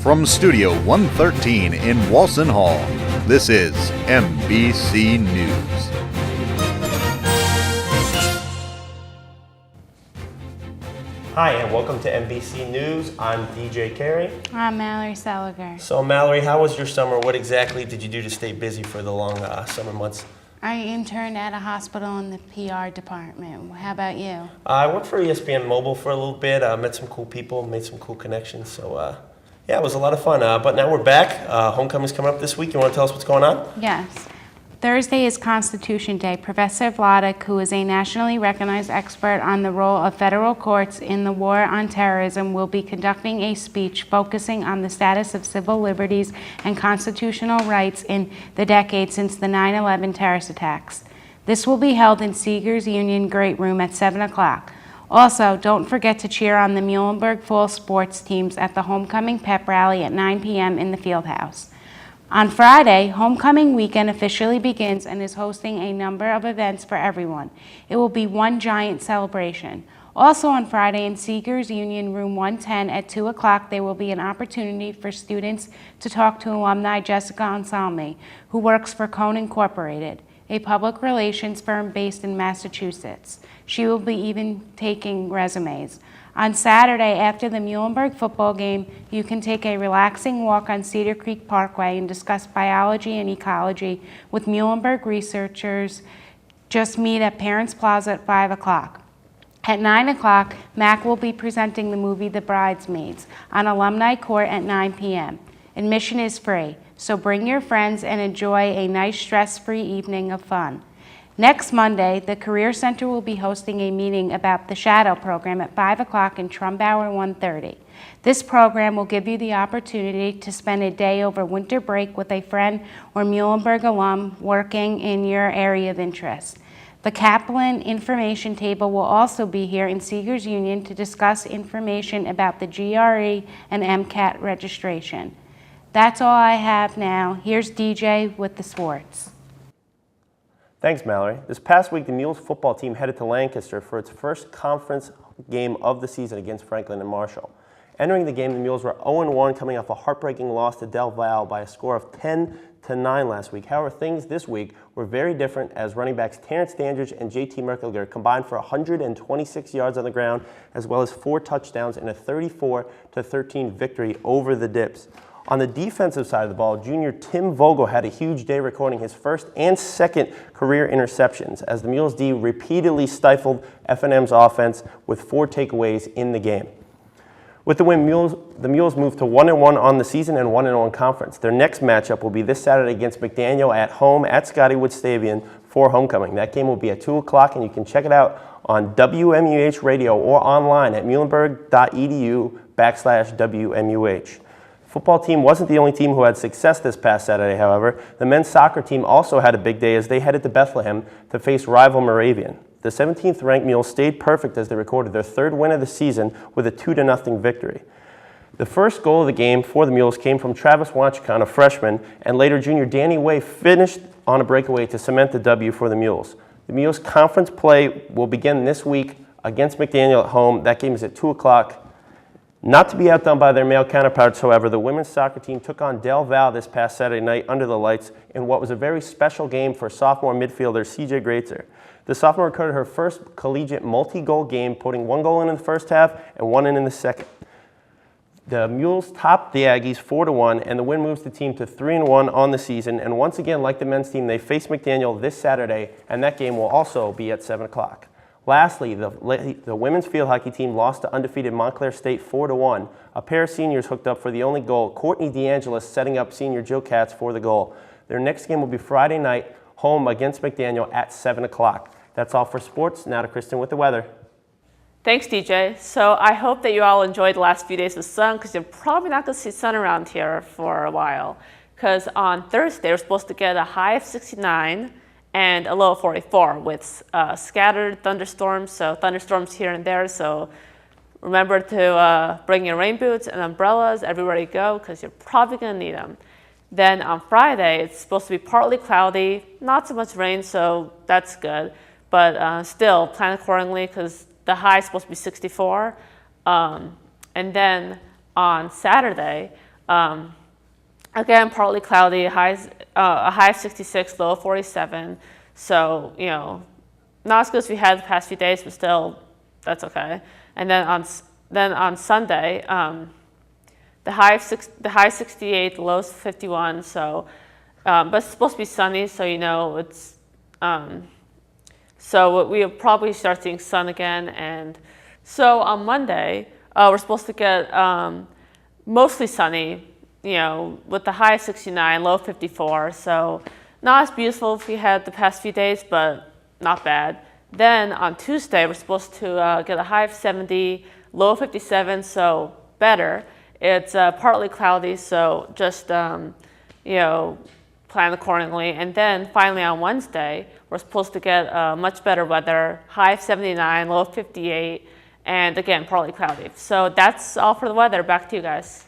From Studio 113 in Walson Hall, this is MBC News. Hi, and welcome to MBC News. I'm DJ Carey. I'm Mallory Seliger. So, Mallory, how was your summer? What exactly did you do to stay busy for the long summer months? I interned at a hospital in the PR department. How about you? I worked for ESPN Mobile for a little bit. Met some cool people, made some cool connections. So, yeah, it was a lot of fun. But now we're back. Homecoming's coming up this week. You want to tell us what's going on? Yes. Thursday is Constitution Day. Professor Vladeck, who is a nationally recognized expert on the role of federal courts in the war on terrorism, will be conducting a speech focusing on the status of civil liberties and constitutional rights in the decade since the 9/11 terrorist attacks. This will be held in Seegers Union Great Room at 7 o'clock. Also, don't forget to cheer on the Muhlenberg fall sports teams at the Homecoming Pep Rally at 9 p.m. in the Fieldhouse. On Friday, Homecoming Weekend officially begins and is hosting a number of events for everyone. It will be one giant celebration. Also on Friday in Seegers Union Room 110 at 2 o'clock, there will be an opportunity for students to talk to alumni Jessica Anselmi, who works for Cone Incorporated, a public relations firm based in Massachusetts. She will be even taking resumes. On Saturday, after the Muhlenberg football game, you can take a relaxing walk on Cedar Creek Parkway and discuss biology and ecology with Muhlenberg researchers. Just meet at Parents Plaza at 5 o'clock. At 9 o'clock, Mac will be presenting the movie The Bridesmaids on Alumni Court at 9 p.m. Admission is free, so bring your friends and enjoy a nice stress-free evening of fun. Next Monday, the Career Center will be hosting a meeting about the Shadow program at 5 o'clock in Trumbauer 130. This program will give you the opportunity to spend a day over winter break with a friend or Muhlenberg alum working in your area of interest. The Kaplan Information Table will also be here in Seegers Union to discuss information about the GRE and MCAT registration. That's all I have now. Here's DJ with the sports. Thanks, Mallory. This past week, the Mules football team headed to Lancaster for its first conference game of the season against Franklin and Marshall. Entering the game, the Mules were 0-1, coming off a heartbreaking loss to Del Valle by a score of 10-9 last week. However, things this week were very different as running backs Terrence Dandridge and JT Merkelger combined for 126 yards on the ground, as well as 4 touchdowns in a 34-13 victory over the Dips. On the defensive side of the ball, junior Tim Vogel had a huge day recording his first and second career interceptions as the Mules D repeatedly stifled F&M's offense with 4 takeaways in the game. With the win, the Mules moved to 1-1 on the season and 1-1 conference. Their next matchup will be this Saturday against McDaniel at home at Scottywood Stadium for homecoming. That game will be at 2 o'clock, and you can check it out on WMUH radio or online at muhlenberg.edu/WMUH. Football team wasn't the only team who had success this past Saturday, however. The men's soccer team also had a big day as they headed to Bethlehem to face rival Moravian. The 17th ranked Mules stayed perfect as they recorded their 3rd win of the season with a 2-0 victory. The first goal of the game for the Mules came from Travis Wanchicon, a freshman, and later junior Danny Way finished on a breakaway to cement the W for the Mules. The Mules conference play will begin this week against McDaniel at home. That game is at 2 o'clock. Not to be outdone by their male counterparts, however, the women's soccer team took on Del Valle this past Saturday night under the lights in what was a very special game for sophomore midfielder CJ Greatzer. The sophomore recorded her first collegiate multi-goal game, putting 1 goal in the first half and 1 in the second. The Mules topped the Aggies 4-1, and the win moves the team to 3-1 on the season. And once again, like the men's team, they face McDaniel this Saturday, and that game will also be at 7 o'clock. Lastly, the women's field hockey team lost to undefeated Montclair State 4-1. A pair of seniors hooked up for the only goal, Courtney DeAngelis setting up senior Jill Katz for the goal. Their next game will be Friday night, home against McDaniel at 7 o'clock. That's all for sports. Now to Kristen with the weather. Thanks, DJ. So I hope that you all enjoyed the last few days of sun because you're probably not going to see sun around here for a while. Because on Thursday, we're supposed to get a high of 69 and a low of 44 with scattered thunderstorms, so thunderstorms here and there. So remember to bring your rain boots and umbrellas everywhere you go because you're probably going to need them. Then on Friday, it's supposed to be partly cloudy, not so much rain, so that's good. But still, plan accordingly because the high is supposed to be 64. And then on Saturday, Again, partly cloudy, a high of 66, low of 47. So, not as good as we had the past few days, but still, that's okay. And then on Sunday, the high 68, the low is 51. So, but it's supposed to be sunny, so it's. So we'll probably start seeing sun again, and so on Monday we're supposed to get mostly sunny, with the high of 69, low of 54. So not as beautiful as we had the past few days, but not bad. Then on Tuesday we're supposed to get a high of 70, low of 57. So better. It's partly cloudy, so just plan accordingly. And then finally on Wednesday, we're supposed to get much better weather, high of 79, low of 58, and again, partly cloudy. So that's all for the weather. Back to you guys.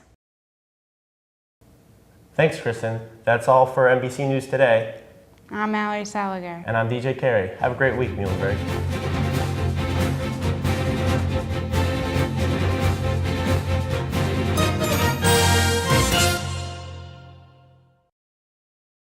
Thanks, Kristen. That's all for MBC News Today. I'm Mallory Saliger. And I'm DJ Carey. Have a great week, Muhlenberg.